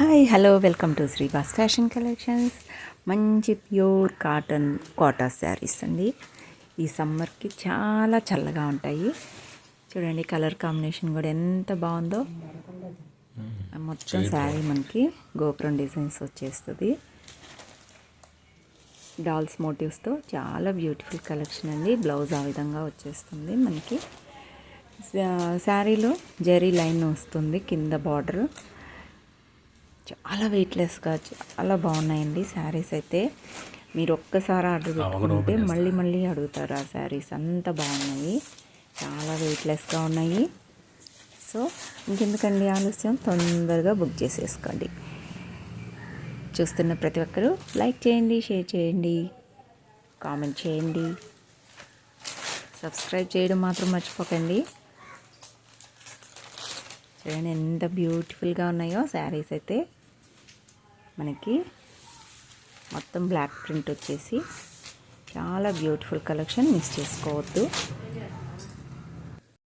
Hi hello welcome to Srivas fashion collections. మంచి pure cotton quota saris అండి. ఈ సమ్మర్కి చాలా చల్లగా ఉంటాయి. చూడండి కలర్ కాంబినేషన్ కూడా ఎంత బాగుందో. మొత్తం శారీ మనకి గోపురం డిజైన్స్ వచ్చేస్తుంది. డాల్స్ మోటివ్స్తో చాలా బ్యూటిఫుల్ కలెక్షన్ అండి. బ్లౌజ్ ఆ విధంగా వచ్చేస్తుంది మనకి. శారీలో జరీ లైన్ వస్తుంది కింద బార్డర్. చాలా వెయిట్లెస్గా చాలా బాగున్నాయండి శారీస్ అయితే. మీరు ఒక్కసారి ఆర్డర్ పెట్టుకుంటే మళ్ళీ మళ్ళీ అడుగుతారు ఆ శారీస్, అంత బాగున్నాయి. చాలా వెయిట్లెస్గా ఉన్నాయి. సో ఇంకెందుకండి ఆలస్యం, తొందరగా బుక్ చేసేసుకోండి. చూస్తున్న ప్రతి ఒక్కరూ లైక్ చేయండి, షేర్ చేయండి, కామెంట్ చేయండి, సబ్స్క్రైబ్ చేయడం మాత్రం మర్చిపోకండి. చూడండి ఎంత బ్యూటిఫుల్గా ఉన్నాయో శారీస్ అయితే. మనకి మొత్తం బ్లాక్ ప్రింట్ వచ్చేసి చాలా బ్యూటిఫుల్ కలెక్షన్, మిస్ చేసుకోవద్దు.